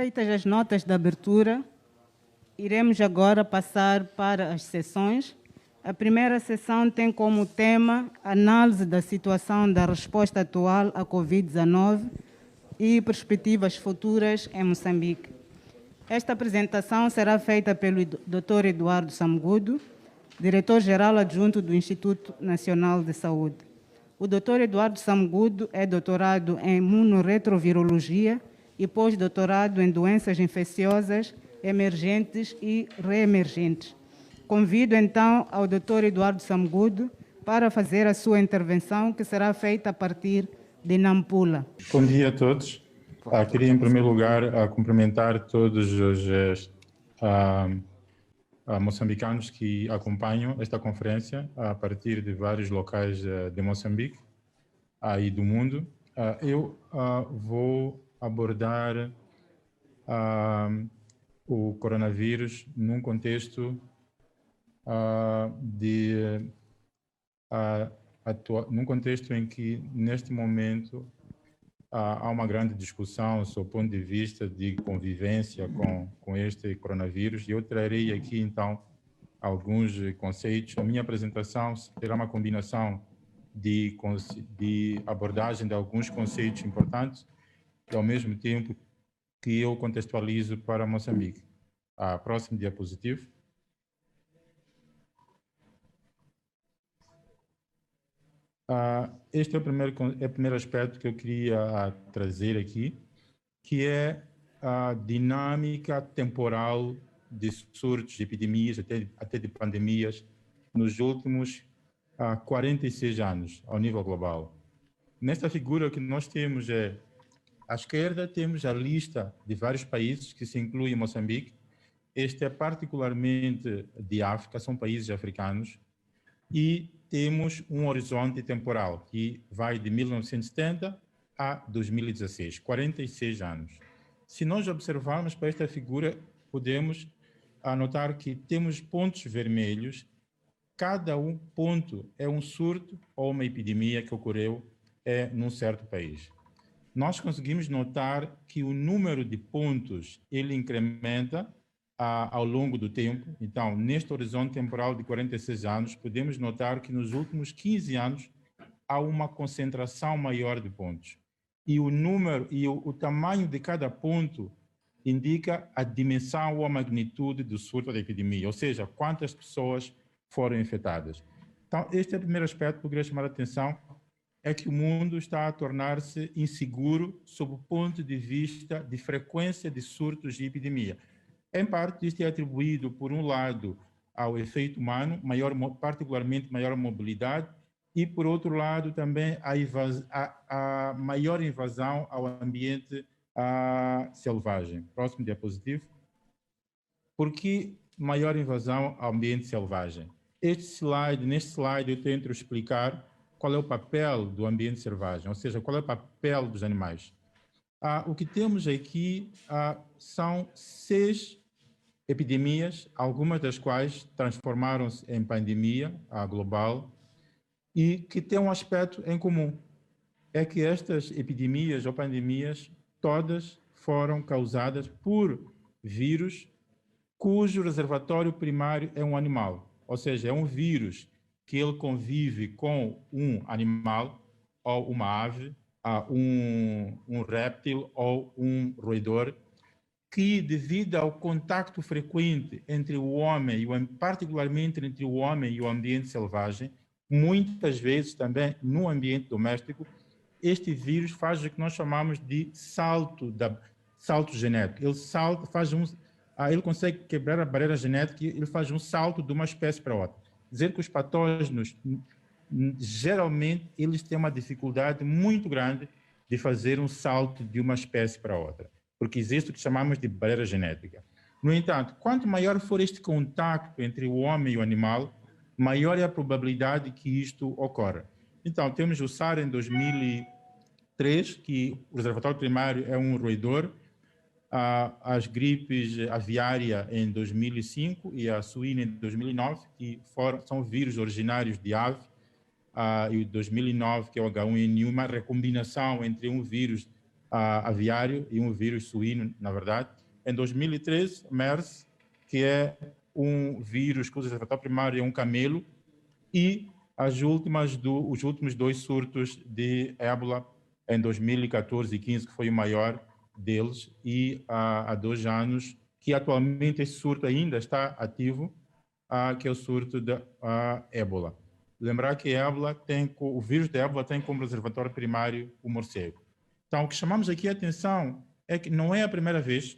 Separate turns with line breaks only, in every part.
Feitas as notas de abertura, iremos agora passar para as sessões. A primeira sessão tem como tema análise da situação da resposta atual à Covid-19 e perspectivas futuras em Moçambique. Esta apresentação será feita pelo Dr. Eduardo Samgudo, diretor-geral adjunto do Instituto Nacional de Saúde. O Dr. Eduardo Samgudo é doutorado em imunoretrovirologia e pós-doutorado em doenças infecciosas emergentes e reemergentes. Convido então ao Dr. Eduardo Samgudo para fazer a sua intervenção, que será feita a partir de Nampula.
Bom dia a todos. Queria, em primeiro lugar, cumprimentar todos os moçambicanos que acompanham esta conferência a partir de vários locais de Moçambique e do mundo. Eu vou abordar o coronavírus num contexto num contexto em que, neste momento, há uma grande discussão sob o ponto de vista de convivência com este coronavírus, e eu trarei aqui, então, alguns conceitos. A minha apresentação será uma combinação de abordagem de alguns conceitos importantes e, ao mesmo tempo, que eu contextualizo para Moçambique. Próximo diapositivo. Este é o primeiro aspecto que eu queria trazer aqui, que é a dinâmica temporal de surtos, de epidemias, até de pandemias, nos últimos 46 anos, ao nível global. Nesta figura que nós temos à esquerda, temos a lista de vários países que se inclui Moçambique. Este é particularmente de África, são países africanos, e temos um horizonte temporal que vai de 1970 a 2016, 46 anos. Se nós observarmos para esta figura, podemos notar que temos pontos vermelhos. Cada ponto é um surto ou uma epidemia que ocorreu num certo país. Nós conseguimos notar que o número de pontos ele incrementa ao longo do tempo. Então, neste horizonte temporal de 46 anos, podemos notar que nos últimos 15 anos há uma concentração maior de pontos. E o número e o tamanho de cada ponto indica a dimensão ou a magnitude do surto da epidemia, ou seja, quantas pessoas foram infectadas. Então, este é o primeiro aspecto que eu queria chamar a atenção, é que o mundo está a tornar-se inseguro sob o ponto de vista de frequência de surtos de epidemia. Em parte, isto é atribuído, por um lado, ao efeito humano, particularmente maior mobilidade, e, por outro lado, também a maior invasão ao ambiente selvagem. Próximo diapositivo. Por que maior invasão ao ambiente selvagem? Neste slide, eu tento explicar qual é o papel do ambiente selvagem, ou seja, qual é o papel dos animais. O que temos aqui são 6 epidemias, algumas das quais transformaram-se em pandemia global, e que têm um aspecto em comum, é que estas epidemias ou pandemias todas foram causadas por vírus cujo reservatório primário é um animal, ou seja, é um vírus que ele convive com um animal ou uma ave, um réptil ou um roedor, que, devido ao contacto frequente entre o homem, particularmente entre o homem e o ambiente selvagem, muitas vezes também no ambiente doméstico, este vírus faz o que nós chamamos de salto genético. Ele consegue quebrar a barreira genética e ele faz um salto de uma espécie para outra. Dizer que os patógenos, geralmente, eles têm uma dificuldade muito grande de fazer um salto de uma espécie para outra, porque existe o que chamamos de barreira genética. No entanto, quanto maior for este contacto entre o homem e o animal, maior é a probabilidade que isto ocorra. Então, temos o SARS em 2003, que o reservatório primário é um roedor, as gripes aviária em 2005 e a suína em 2009, que são vírus originários de ave, e o 2009, que é o H1N1, uma recombinação entre um vírus aviário e um vírus suíno, na verdade. em 2013, MERS, que é um vírus cujo reservatório primário é um camelo, e os últimos 2 surtos de ébola em 2014 e 15, que foi o maior deles, e há 2 anos, que atualmente esse surto ainda está ativo, que é o surto da ébola. Lembrar que o vírus da ébola tem como reservatório primário o morcego. Então, o que chamamos aqui a atenção é que não é a primeira vez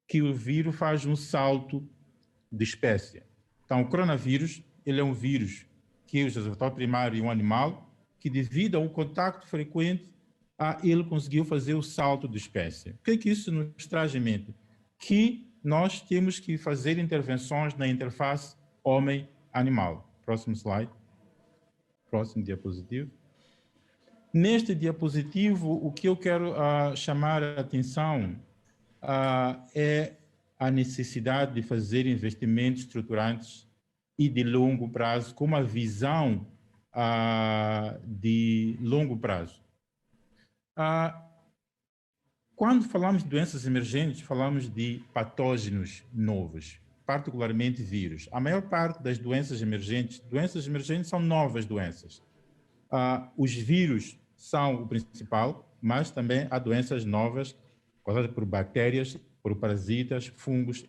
que o vírus faz um salto de espécie. Então, o coronavírus, ele é um vírus que o reservatório primário é um animal que, devido a um contacto frequente, ele conseguiu fazer o salto de espécie. O que é que isso nos traz em mente? Que nós temos que fazer intervenções na interface homem-animal. Próximo slide. Próximo diapositivo. Neste diapositivo, o que eu quero chamar a atenção é a necessidade de fazer investimentos estruturantes e de longo prazo, com uma visão de longo prazo. Quando falamos de doenças emergentes, falamos de patógenos novos, particularmente vírus. A maior parte das doenças emergentes são novas doenças. Os vírus são o principal, mas também há doenças novas causadas por bactérias, por parasitas, fungos,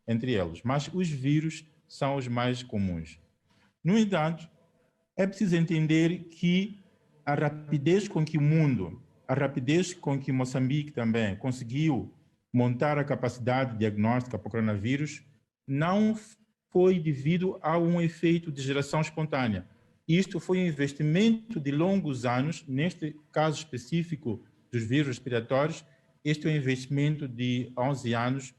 entre eles. Mas os vírus são os mais comuns. No entanto, é preciso entender que a rapidez com que o mundo, a rapidez com que Moçambique também conseguiu montar a capacidade diagnóstica para o coronavírus não foi devido a um efeito de geração espontânea. Isto foi um investimento de longos anos, neste caso específico dos vírus respiratórios, este é um investimento de 11 anos,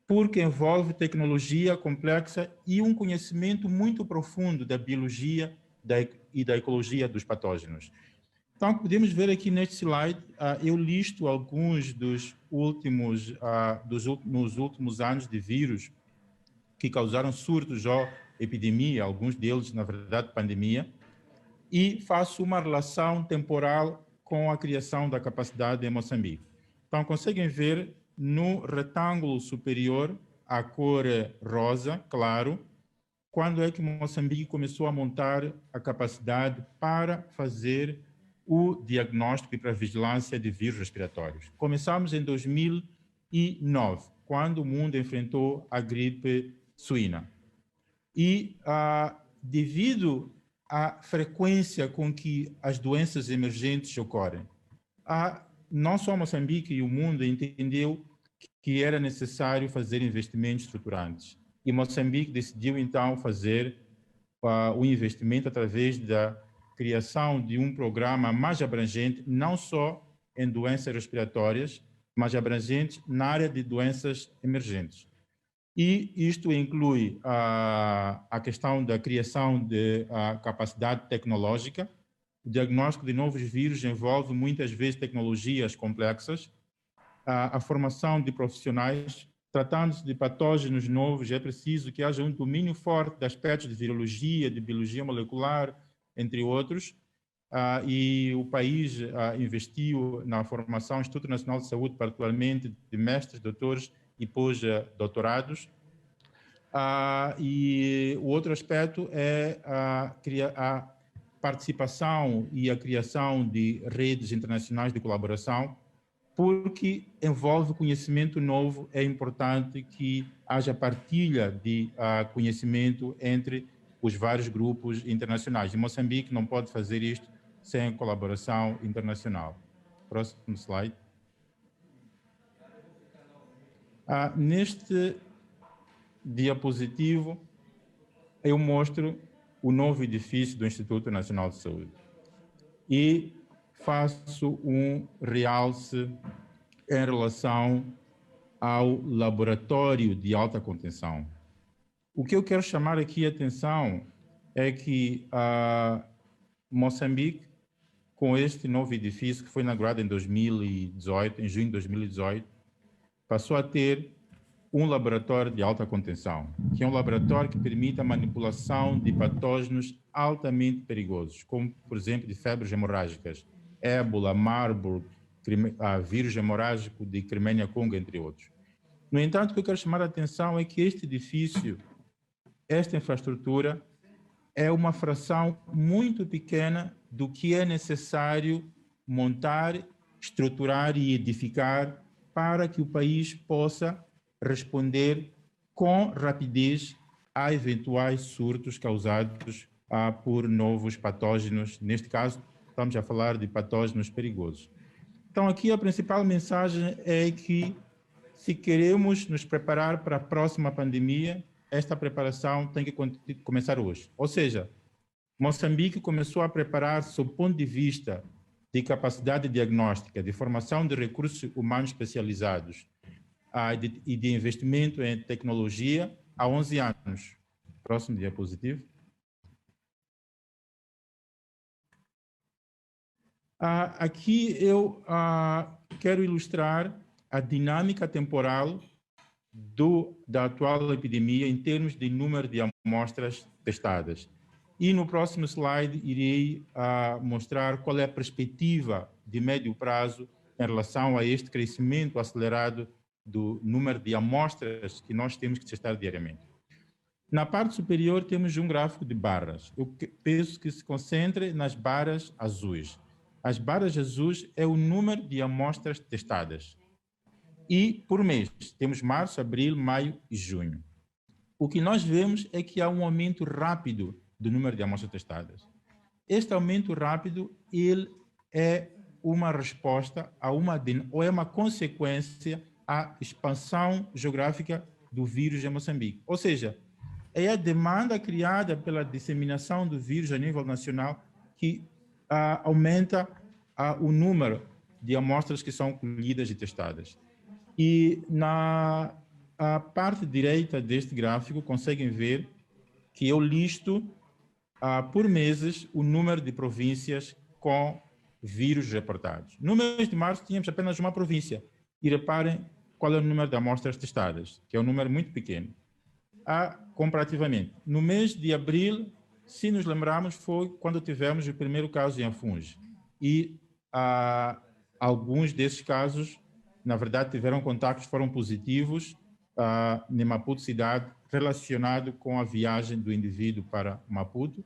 porque envolve tecnologia complexa e um conhecimento muito profundo da biologia e da ecologia dos patógenos. Então, podemos ver aqui neste slide, eu listo alguns dos nos últimos anos de vírus que causaram surtos ou epidemia, alguns deles, na verdade, pandemia, e faço uma relação temporal com a criação da capacidade em Moçambique. Então, conseguem ver no retângulo superior, a cor rosa, claro, quando é que Moçambique começou a montar a capacidade para fazer o diagnóstico e para a vigilância de vírus respiratórios. Começamos em 2009, quando o mundo enfrentou a gripe suína. E, devido à frequência com que as doenças emergentes ocorrem, não só Moçambique e o mundo entendeu que era necessário fazer investimentos estruturantes. E Moçambique decidiu, então, fazer o investimento através da criação de um programa mais abrangente, não só em doenças respiratórias, mas abrangente na área de doenças emergentes. E isto inclui a questão da criação de capacidade tecnológica. O diagnóstico de novos vírus envolve muitas vezes tecnologias complexas, a formação de profissionais. Tratando-se de patógenos novos, é preciso que haja um domínio forte de aspectos de virologia, de biologia molecular, entre outros, e o país investiu na formação do Instituto Nacional de Saúde, particularmente de mestres, doutores e pós-doutorados. E o outro aspecto é a participação e a criação de redes internacionais de colaboração, porque envolve conhecimento novo, é importante que haja partilha de conhecimento entre os vários grupos internacionais. E Moçambique não pode fazer isto sem colaboração internacional. Próximo slide. Neste diapositivo, eu mostro o novo edifício do Instituto Nacional de Saúde e faço um realce em relação ao laboratório de alta contenção. O que eu quero chamar aqui a atenção é que Moçambique, com este novo edifício que foi inaugurado em 2018, em junho de 2018, passou a ter um laboratório de alta contenção, que é um laboratório que permite a manipulação de patógenos altamente perigosos, como, por exemplo, de febres hemorrágicas, ébola, Marburg, vírus hemorrágico de Crimeia-Congo, entre outros. No entanto, o que eu quero chamar a atenção é que este edifício, esta infraestrutura, é uma fração muito pequena do que é necessário montar, estruturar e edificar para que o país possa responder com rapidez a eventuais surtos causados por novos patógenos. Neste caso, estamos a falar de patógenos perigosos. Então, aqui a principal mensagem é que, se queremos nos preparar para a próxima pandemia, esta preparação tem que começar hoje. Ou seja, Moçambique começou a preparar, sob o ponto de vista de capacidade diagnóstica, de formação de recursos humanos especializados e de investimento em tecnologia há 11 anos. Próximo diapositivo. Aqui eu quero ilustrar a dinâmica temporal da atual epidemia em termos de número de amostras testadas. E no próximo slide irei mostrar qual é a perspectiva de médio prazo em relação a este crescimento acelerado do número de amostras que nós temos que testar diariamente. Na parte superior temos um gráfico de barras. Eu penso que se concentre nas barras azuis. As barras azuis é o número de amostras testadas. E por mês, temos março, abril, maio e junho. O que nós vemos é que há um aumento rápido do número de amostras testadas. Este aumento rápido, ele é uma resposta ou é uma consequência à expansão geográfica do vírus em Moçambique. Ou seja, é a demanda criada pela disseminação do vírus a nível nacional que aumenta o número de amostras que são colhidas e testadas. E na parte direita deste gráfico, conseguem ver que eu listo por meses o número de províncias com vírus reportados. No mês de março tínhamos apenas uma província. E reparem qual é o número de amostras testadas, que é um número muito pequeno. Comparativamente, no mês de abril, se nos lembrarmos, foi quando tivemos o primeiro caso em Afungi. E alguns desses casos, na verdade, tiveram contactos, foram positivos em Maputo cidade, relacionado com a viagem do indivíduo para Maputo.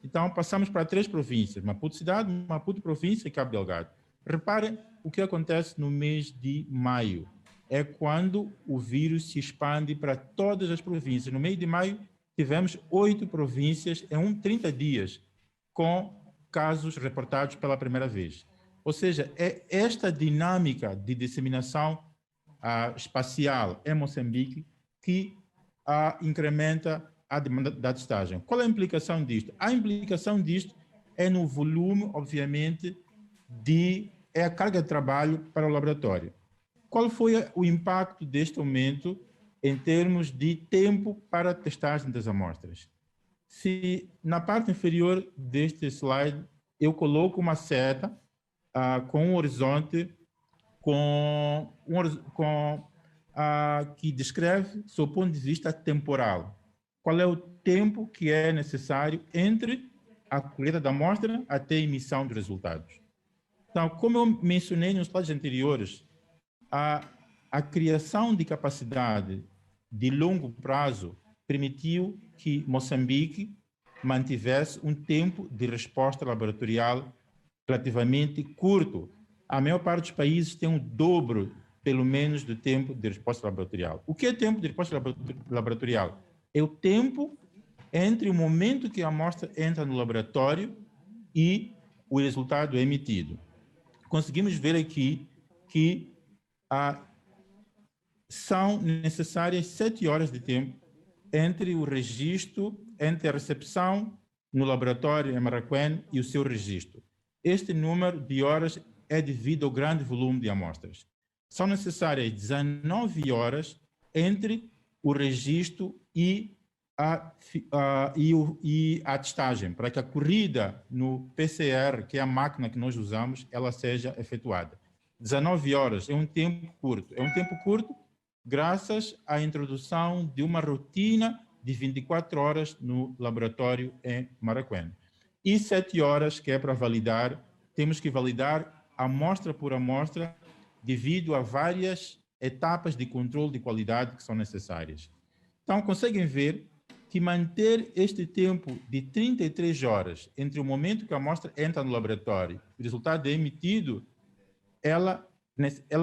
Então, passamos para 3 províncias, Maputo cidade, Maputo província e Cabo Delgado. Reparem o que acontece no mês de maio. É quando o vírus se expande para todas as províncias. No mês de maio, tivemos 8 províncias em 30 dias, com casos reportados pela primeira vez. Ou seja, é esta dinâmica de disseminação espacial em Moçambique que incrementa a demanda da testagem. Qual é a implicação disto? A implicação disto é no volume, obviamente, é a carga de trabalho para o laboratório. Qual foi o impacto deste aumento em termos de tempo para a testagem das amostras? Se na parte inferior deste slide eu coloco uma seta com um horizonte que descreve, sob o ponto de vista temporal, qual é o tempo que é necessário entre a colheita da amostra até a emissão dos resultados. Então, como eu mencionei nos slides anteriores, a criação de capacidade de longo prazo permitiu que Moçambique mantivesse um tempo de resposta laboratorial relativamente curto. A maior parte dos países tem um dobro, pelo menos, do tempo de resposta laboratorial. O que é tempo de resposta laboratorial? É o tempo entre o momento que a amostra entra no laboratório e o resultado é emitido. Conseguimos ver aqui que são necessárias 7 horas de tempo entre o registro, entre a recepção no laboratório em Maracuene e o seu registro. Este número de horas é devido ao grande volume de amostras. São necessárias 19 horas entre o registro e a testagem, para que a corrida no PCR, que é a máquina que nós usamos, ela seja efetuada. 19 horas é um tempo curto. É um tempo curto graças à introdução de uma rotina de 24 horas no laboratório em Maracuene. E 7 horas, que é para validar, temos que validar amostra por amostra devido a várias etapas de controle de qualidade que são necessárias. Então, conseguem ver que manter este tempo de 33 horas entre o momento que a amostra entra no laboratório e o resultado é emitido, ela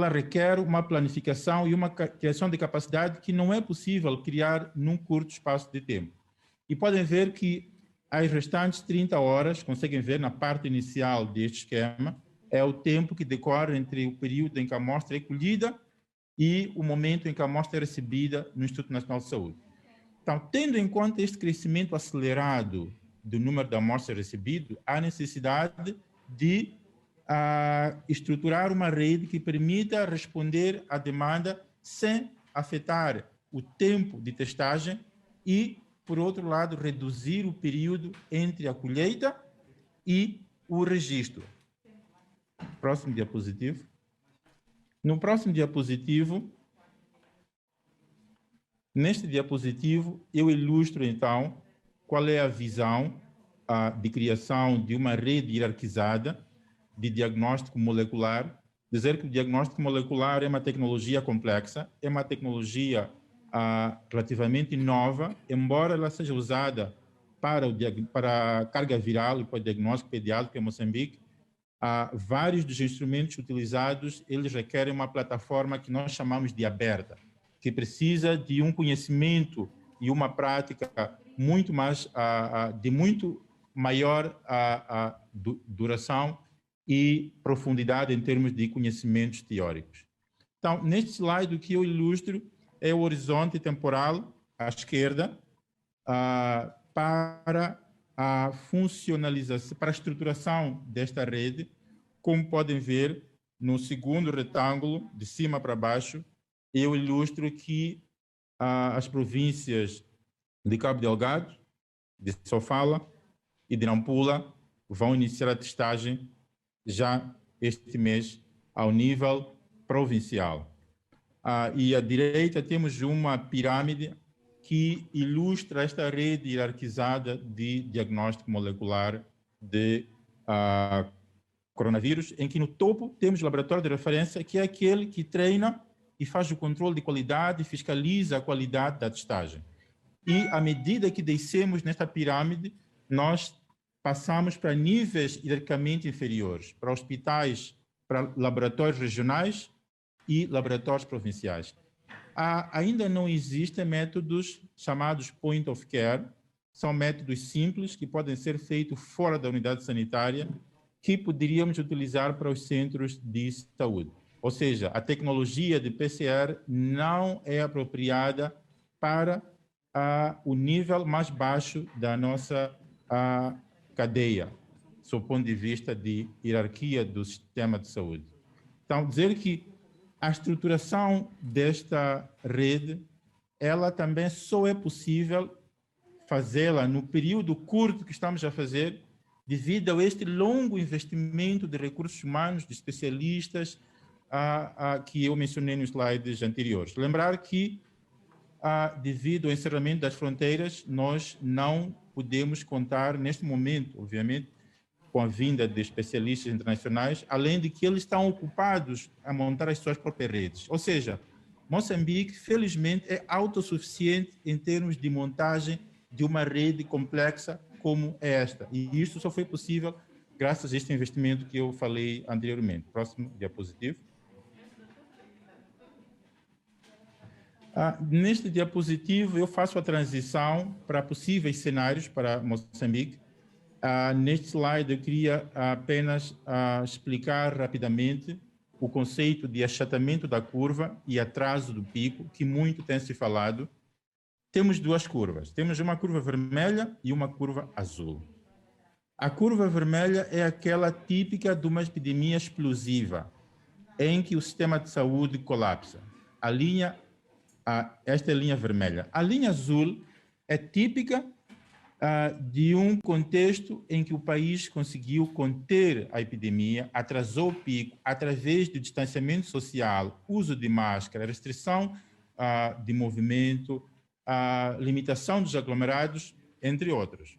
requer uma planificação e uma criação de capacidade que não é possível criar num curto espaço de tempo. E podem ver que as restantes 30 horas, conseguem ver na parte inicial deste esquema, é o tempo que decorre entre o período em que a amostra é colhida e o momento em que a amostra é recebida no Instituto Nacional de Saúde. Então, tendo em conta este crescimento acelerado do número de amostras recebidas, há necessidade de estruturar uma rede que permita responder à demanda sem afetar o tempo de testagem e, por outro lado, reduzir o período entre a colheita e o registro. Próximo diapositivo. No próximo diapositivo, neste diapositivo, eu ilustro, então, qual é a visão de criação de uma rede hierarquizada de diagnóstico molecular. Dizer que o diagnóstico molecular é uma tecnologia complexa, é uma tecnologia relativamente nova, embora ela seja usada para a carga viral e para o diagnóstico pediátrico em Moçambique. Vários dos instrumentos utilizados, eles requerem uma plataforma que nós chamamos de aberta, que precisa de um conhecimento e uma prática muito mais, de muito maior duração e profundidade em termos de conhecimentos teóricos. Então, neste slide, o que eu ilustro é o horizonte temporal à esquerda para a funcionalização, para a estruturação desta rede. Como podem ver, no segundo retângulo, de cima para baixo, eu ilustro que as províncias de Cabo Delgado, de Sofala e de Nampula vão iniciar a testagem já este mês ao nível provincial. E à direita temos uma pirâmide que ilustra esta rede hierarquizada de diagnóstico molecular de coronavírus, em que no topo temos o laboratório de referência, que é aquele que treina e faz o controle de qualidade e fiscaliza a qualidade da testagem. E à medida que descemos nesta pirâmide, nós passamos para níveis hierarquicamente inferiores, para hospitais, para laboratórios regionais e laboratórios provinciais. Ainda não existem métodos chamados point of care, são métodos simples que podem ser feitos fora da unidade sanitária, que poderíamos utilizar para os centros de saúde. Ou seja, a tecnologia de PCR não é apropriada para o nível mais baixo da nossa cadeia, sob o ponto de vista de hierarquia do sistema de saúde. Então, dizer que a estruturação desta rede, ela também só é possível fazê-la no período curto que estamos a fazer, devido a este longo investimento de recursos humanos, de especialistas, que eu mencionei nos slides anteriores. Lembrar que, devido ao encerramento das fronteiras, nós não podemos contar, neste momento, obviamente, com a vinda de especialistas internacionais, além de que eles estão ocupados a montar as suas próprias redes. Ou seja, Moçambique, felizmente, é autossuficiente em termos de montagem de uma rede complexa como esta. E isso só foi possível graças a este investimento que eu falei anteriormente. Próximo diapositivo. Neste diapositivo, eu faço a transição para possíveis cenários para Moçambique. Neste slide, eu queria apenas explicar rapidamente o conceito de achatamento da curva e atraso do pico, que muito tem se falado. Temos duas curvas. Temos uma curva vermelha e uma curva azul. A curva vermelha é aquela típica de uma epidemia explosiva, em que o sistema de saúde colapsa. Esta é a linha vermelha. A linha azul é típica de um contexto em que o país conseguiu conter a epidemia, atrasou o pico através do distanciamento social, uso de máscara, restrição de movimento, limitação dos aglomerados, entre outros.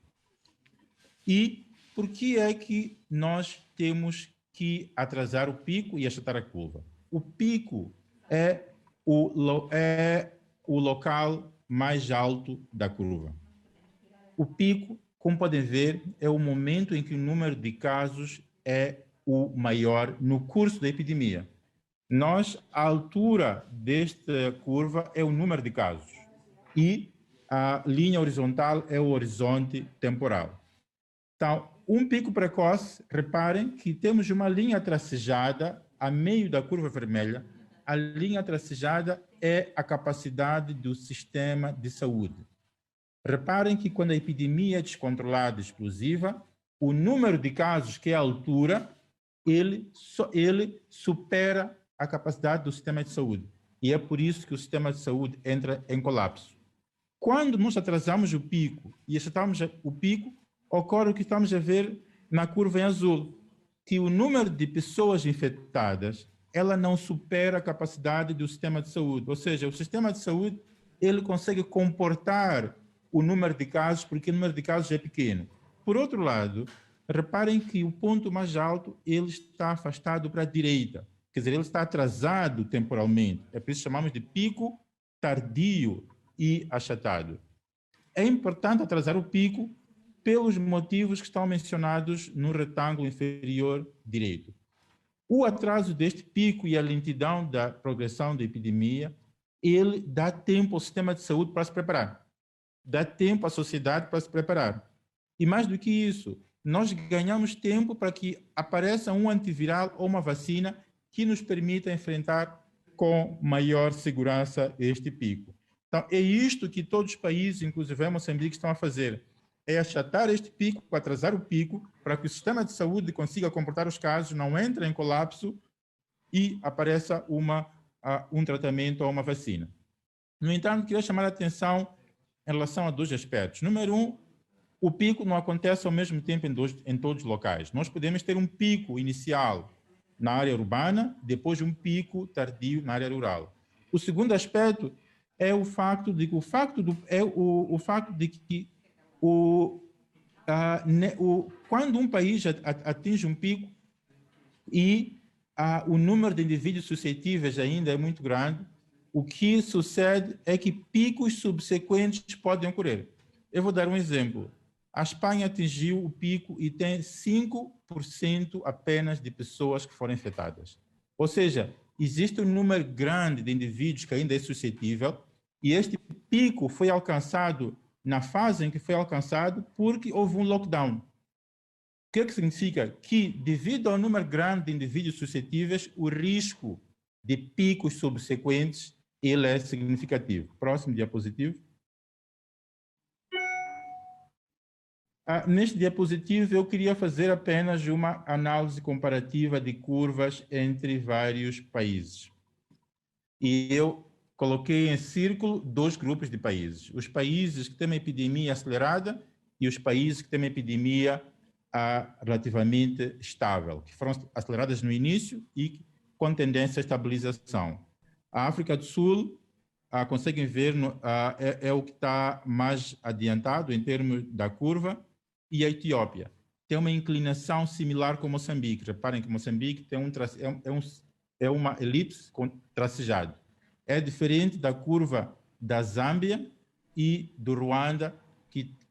E por que é que nós temos que atrasar o pico e achatar a curva? O pico é é o local mais alto da curva. O pico, como podem ver, é o momento em que o número de casos é o maior no curso da epidemia. A altura desta curva é o número de casos e a linha horizontal é o horizonte temporal. Então, um pico precoce, reparem que temos uma linha tracejada a meio da curva vermelha. A linha tracejada é a capacidade do sistema de saúde. Reparem que quando a epidemia é descontrolada e explosiva, o número de casos, que é a altura, ele supera a capacidade do sistema de saúde. E é por isso que o sistema de saúde entra em colapso. Quando nós atrasamos o pico, e acertamos o pico, ocorre o que estamos a ver na curva em azul, que o número de pessoas infectadas, ela não supera a capacidade do sistema de saúde. Ou seja, o sistema de saúde, ele consegue comportar o número de casos, porque o número de casos é pequeno. Por outro lado, reparem que o ponto mais alto, ele está afastado para a direita. Quer dizer, ele está atrasado temporalmente. É por isso que chamamos de pico tardio e achatado. É importante atrasar o pico pelos motivos que estão mencionados no retângulo inferior direito. O atraso deste pico e a lentidão da progressão da epidemia, ele dá tempo ao sistema de saúde para se preparar. Dá tempo à sociedade para se preparar. E mais do que isso, nós ganhamos tempo para que apareça um antiviral ou uma vacina que nos permita enfrentar com maior segurança este pico. Então, é isto que todos os países, inclusive Moçambique, estão a fazer. É achatar este pico, atrasar o pico, para que o sistema de saúde consiga comportar os casos, não entre em colapso e apareça um tratamento ou uma vacina. No entanto, queria chamar a atenção em relação a dois aspectos. Número um, o pico não acontece ao mesmo tempo em todos os locais. Nós podemos ter um pico inicial na área urbana, depois um pico tardio na área rural. O segundo aspecto é o facto de que quando um país atinge um pico e o número de indivíduos suscetíveis ainda é muito grande, o que sucede é que picos subsequentes podem ocorrer. Eu vou dar um exemplo. A Espanha atingiu o pico e tem 5% apenas de pessoas que foram infectadas. Ou seja, existe um número grande de indivíduos que ainda é suscetível e este pico foi alcançado na fase em que foi alcançado porque houve um lockdown. O que significa? Que, devido ao número grande de indivíduos suscetíveis, o risco de picos subsequentes ele é significativo. Próximo diapositivo. Neste diapositivo, eu queria fazer apenas uma análise comparativa de curvas entre vários países. E eu coloquei em círculo dois grupos de países. Os países que têm uma epidemia acelerada e os países que têm uma epidemia relativamente estável, que foram aceleradas no início e com tendência à estabilização. A África do Sul, conseguem ver, é o que está mais adiantado em termos da curva, e a Etiópia tem uma inclinação similar com Moçambique. Reparem que Moçambique tem uma elipse tracejada. É diferente da curva da Zâmbia e do Ruanda,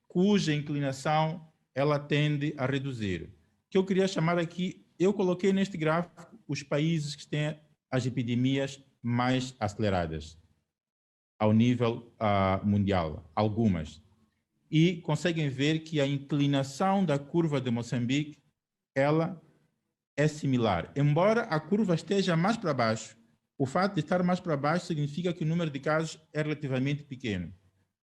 cuja inclinação ela tende a reduzir. O que eu queria chamar aqui, eu coloquei neste gráfico os países que têm as epidemias mais aceleradas ao nível mundial, algumas. E conseguem ver que a inclinação da curva de Moçambique, ela é similar. Embora a curva esteja mais para baixo, o fato de estar mais para baixo significa que o número de casos é relativamente pequeno.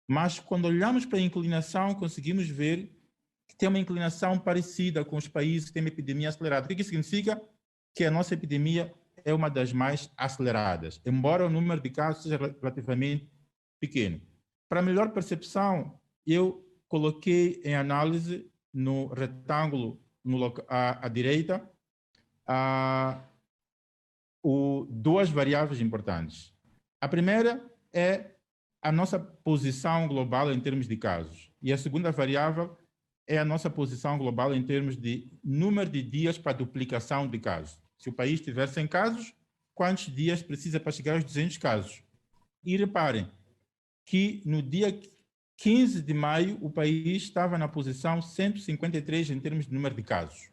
Mas quando olhamos para a inclinação, conseguimos ver que tem uma inclinação parecida com os países que têm uma epidemia acelerada. O que significa? Que a nossa epidemia é uma das mais aceleradas, embora o número de casos seja relativamente pequeno. Para melhor percepção, eu coloquei em análise no retângulo à direita duas variáveis importantes. A primeira é a nossa posição global em termos de casos. E a segunda variável é a nossa posição global em termos de número de dias para duplicação de casos. Se o país tiver 100 casos, quantos dias precisa para chegar aos 200 casos. E reparem que no dia 15 de maio, o país estava na posição 153 em termos de número de casos.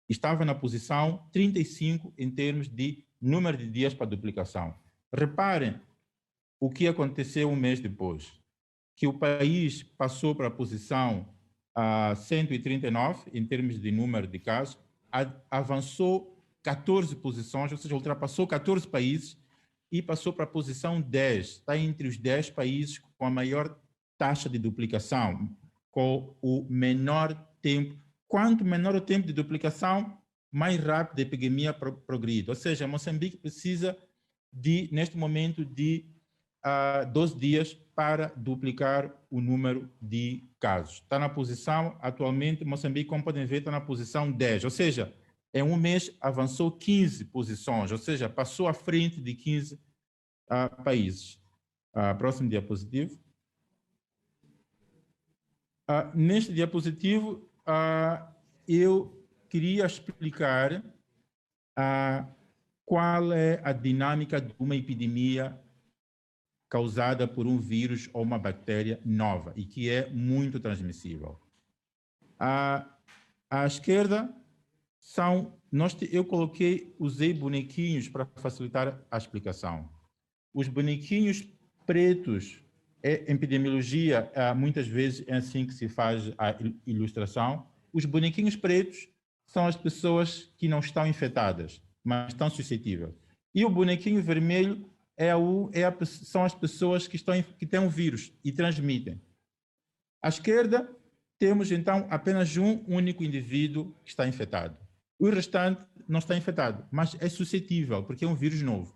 Estava na posição 35 em termos de número de dias para duplicação. Reparem o que aconteceu um mês depois, que o país passou para a posição 139 em termos de número de casos, avançou 14 posições, ou seja, ultrapassou 14 países e passou para a posição 10. Está entre os 10 países com a maior taxa de duplicação, com o menor tempo. Quanto menor o tempo de duplicação, mais rápido a epidemia progride. Ou seja, Moçambique precisa, neste momento, de 12 dias para duplicar o número de casos. Está na posição, atualmente, Moçambique, como podem ver, está na posição 10. Ou seja, em um mês avançou 15 posições, ou seja, passou à frente de 15 países. Próximo diapositivo. Neste diapositivo, eu queria explicar qual é a dinâmica de uma epidemia causada por um vírus ou uma bactéria nova e que é muito transmissível. À esquerda, eu usei bonequinhos para facilitar a explicação. Os bonequinhos pretos, em epidemiologia, muitas vezes é assim que se faz a ilustração. Os bonequinhos pretos são as pessoas que não estão infectadas, mas estão suscetíveis. E o bonequinho vermelho são as pessoas que têm o vírus e transmitem. À esquerda, temos então apenas um único indivíduo que está infectado. O restante não está infectado, mas é suscetível, porque é um vírus novo.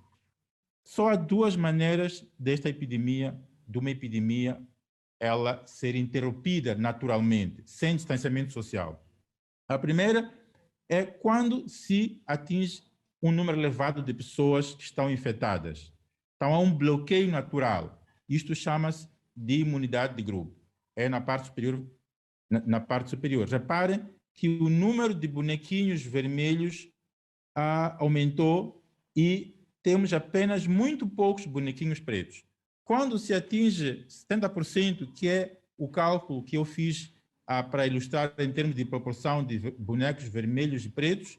Só há duas maneiras de uma epidemia, ela ser interrompida naturalmente, sem distanciamento social. A primeira é quando se atinge um número elevado de pessoas que estão infectadas. Então, há um bloqueio natural. Isto chama-se de imunidade de grupo. É na parte superior. Reparem que o número de bonequinhos vermelhos aumentou e temos apenas muito poucos bonequinhos pretos. Quando se atinge 70%, que é o cálculo que eu fiz para ilustrar em termos de proporção de bonecos vermelhos e pretos,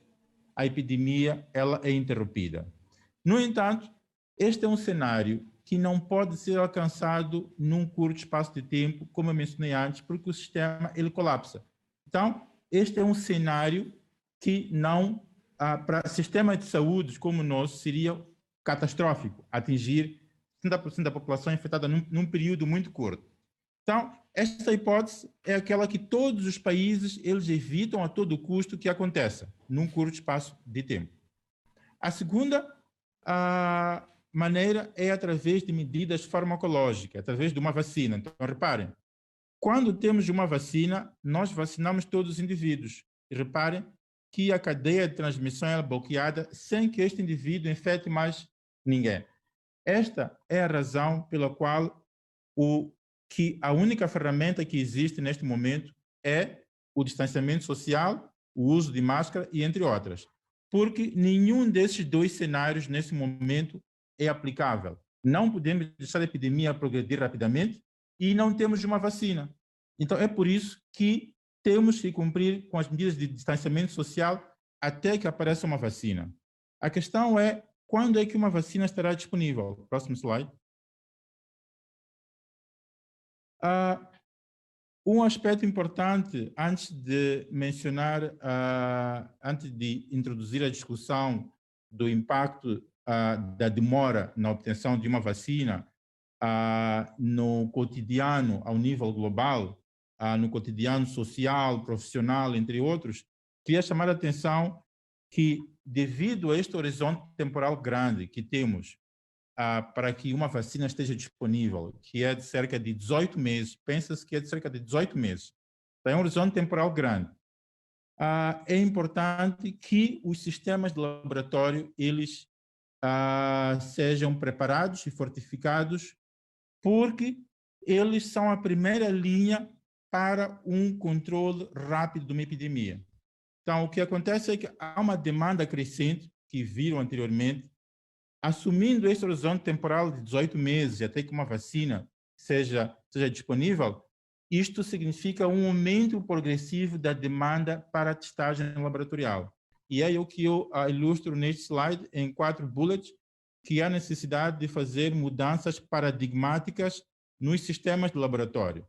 a epidemia ela é interrompida. No entanto, este é um cenário que não pode ser alcançado num curto espaço de tempo, como eu mencionei antes, porque o sistema ele colapsa. Então, este é um cenário que não, para sistemas de saúde como o nosso, seria catastrófico, atingir 70% da população infectada num período muito curto. Então, esta hipótese é aquela que todos os países eles evitam a todo custo que aconteça, num curto espaço de tempo. A segunda maneira é através de medidas farmacológicas, através de uma vacina. Então, reparem, quando temos uma vacina, nós vacinamos todos os indivíduos. E reparem que a cadeia de transmissão é bloqueada sem que este indivíduo infecte mais ninguém. Esta é a razão pela qual a única ferramenta que existe neste momento é o distanciamento social, o uso de máscara e entre outras. Porque nenhum desses dois cenários, nesse momento, é aplicável. Não podemos deixar a epidemia progredir rapidamente e não temos uma vacina. Então, é por isso que temos que cumprir com as medidas de distanciamento social até que apareça uma vacina. A questão é, quando é que uma vacina estará disponível? Próximo slide. Um aspecto importante, antes de mencionar, antes de introduzir a discussão do impacto da demora na obtenção de uma vacina no cotidiano, ao nível global, no cotidiano social, profissional, entre outros, queria chamar a atenção que, devido a este horizonte temporal grande que temos para que uma vacina esteja disponível, que é de cerca de 18 meses, pensa-se que é de cerca de 18 meses, então é um horizonte temporal grande. É importante que os sistemas de laboratório eles sejam preparados e fortificados, porque eles são a primeira linha para um controle rápido de uma epidemia. Então, o que acontece é que há uma demanda crescente, que viram anteriormente, assumindo este horizonte temporal de 18 meses até que uma vacina seja disponível, isto significa um aumento progressivo da demanda para testagem laboratorial. E é o que eu ilustro neste slide, em 4 bullets, que há necessidade de fazer mudanças paradigmáticas nos sistemas de laboratório. O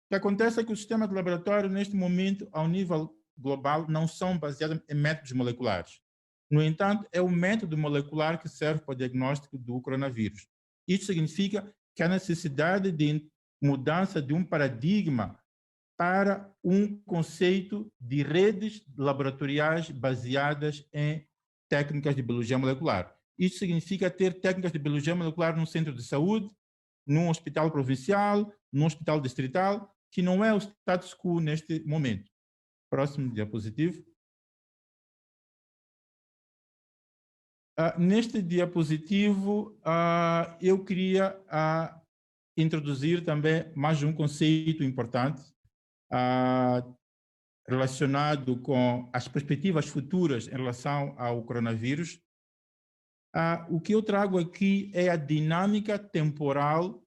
que acontece é que os sistemas de laboratório, neste momento, ao nível global, não são baseados em métodos moleculares. No entanto, é o método molecular que serve para o diagnóstico do coronavírus. Isso significa que há necessidade de mudança de um paradigma para um conceito de redes laboratoriais baseadas em técnicas de biologia molecular. Isso significa ter técnicas de biologia molecular num centro de saúde, num hospital provincial, num hospital distrital, que não é o status quo neste momento. Próximo diapositivo. Neste diapositivo, eu queria introduzir também mais um conceito importante relacionado com as perspectivas futuras em relação ao coronavírus. O que eu trago aqui é a dinâmica temporal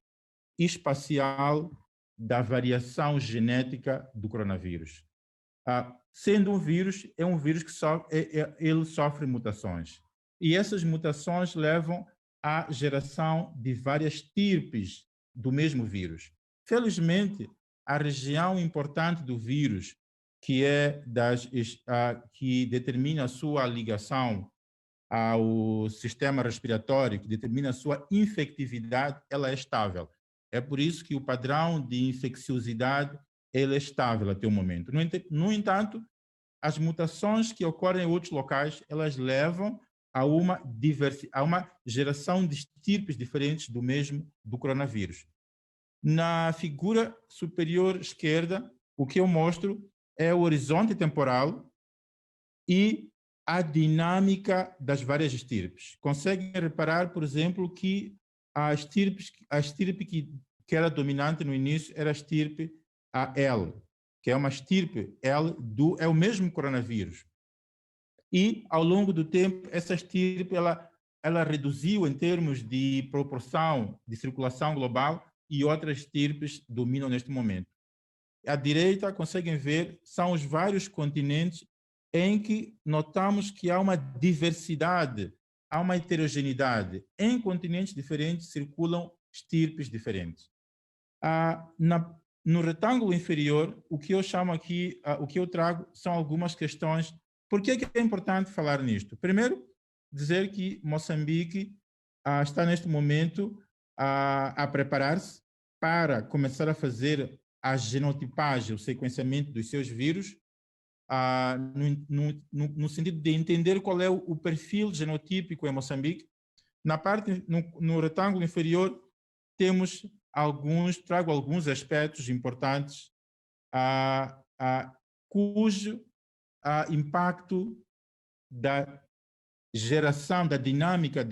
e espacial da variação genética do coronavírus. Sendo um vírus, é um vírus que ele sofre mutações. E essas mutações levam à geração de várias estirpes do mesmo vírus. Felizmente, a região importante do vírus, que que determina a sua ligação ao sistema respiratório, que determina a sua infectividade, ela é estável. É por isso que o padrão de infecciosidade ele é estável até o momento. No entanto, as mutações que ocorrem em outros locais, elas levam a uma geração de estirpes diferentes do coronavírus. Na figura superior esquerda, o que eu mostro é o horizonte temporal e a dinâmica das várias estirpes. Conseguem reparar, por exemplo, que a estirpe que era dominante no início era a estirpe L, que é uma estirpe L é o mesmo coronavírus. E, ao longo do tempo, essa estirpe ela reduziu em termos de proporção de circulação global e outras estirpes dominam neste momento. À direita, conseguem ver, são os vários continentes em que notamos que há uma diversidade, há uma heterogeneidade. Em continentes diferentes circulam estirpes diferentes. No retângulo inferior, o que eu chamo aqui, o que eu trago são algumas questões. Por que é importante falar nisto? Primeiro, dizer que Moçambique está neste momento a preparar-se para começar a fazer a genotipagem, o sequenciamento dos seus vírus, no sentido de entender qual é o perfil genotípico em Moçambique. No retângulo inferior, trago alguns aspectos importantes cujo impacto da geração, da dinâmica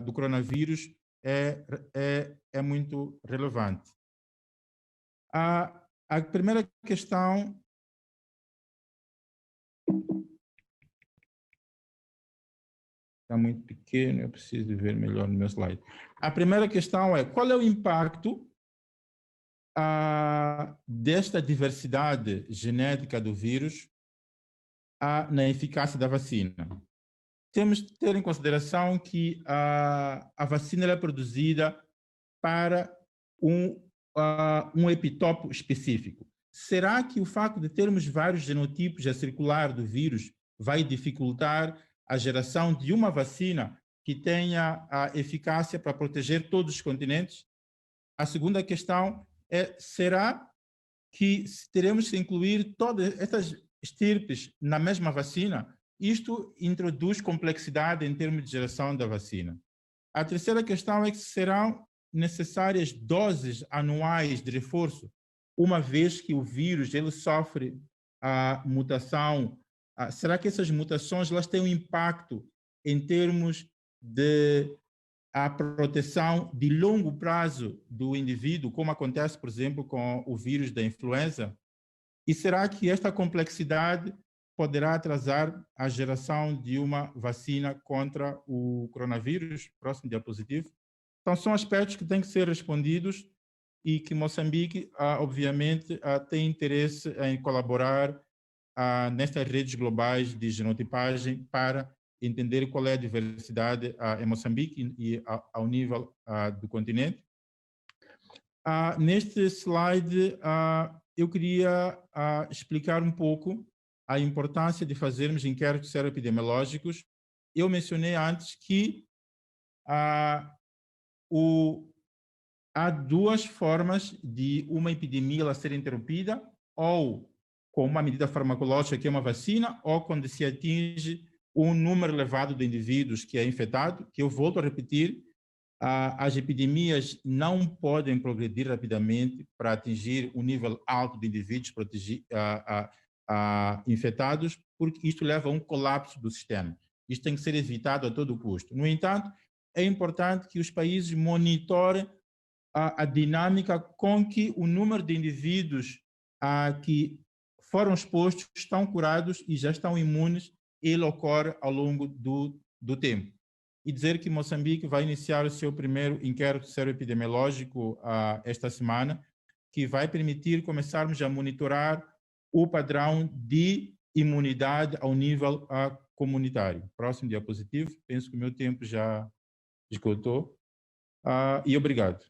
do coronavírus é muito relevante. A primeira questão está muito pequeno, eu preciso ver melhor no meu slide. A primeira questão é: qual é o impacto desta diversidade genética do vírus na eficácia da vacina? Temos que ter em consideração que a vacina é produzida para um epitópio específico. Será que o facto de termos vários genotipos a circular do vírus vai dificultar a geração de uma vacina que tenha a eficácia para proteger todos os continentes? A segunda questão é: será que teremos que incluir todas essas estirpes na mesma vacina? Isto introduz complexidade em termos de geração da vacina. A terceira questão é que serão necessárias doses anuais de reforço, uma vez que o vírus ele sofre a mutação. Será que essas mutações elas têm um impacto em termos de a proteção de longo prazo do indivíduo, como acontece, por exemplo, com o vírus da influenza? E será que esta complexidade poderá atrasar a geração de uma vacina contra o coronavírus. Próximo diapositivo. Então, são aspectos que têm que ser respondidos e que Moçambique, obviamente, tem interesse em colaborar nestas redes globais de genotipagem para entender qual é a diversidade em Moçambique e ao nível do continente. Neste slide, eu queria explicar um pouco a importância de fazermos inquéritos seroepidemiológicos. Eu mencionei antes que há duas formas de uma epidemia ela ser interrompida, ou com uma medida farmacológica, que é uma vacina, ou quando se atinge um número elevado de indivíduos que é infectado, que eu volto a repetir, as epidemias não podem progredir rapidamente para atingir um nível alto de indivíduos infectados, porque isto leva a um colapso do sistema. Isto tem que ser evitado a todo custo. No entanto, é importante que os países monitorem a dinâmica com que o número de indivíduos que foram expostos, estão curados e já estão imunes, ele ocorre ao longo do tempo. E dizer que Moçambique vai iniciar o seu primeiro inquérito seroepidemiológico esta semana, que vai permitir começarmos a monitorar o padrão de imunidade ao nível comunitário. Próximo diapositivo. Penso que o meu tempo já esgotou. E obrigado.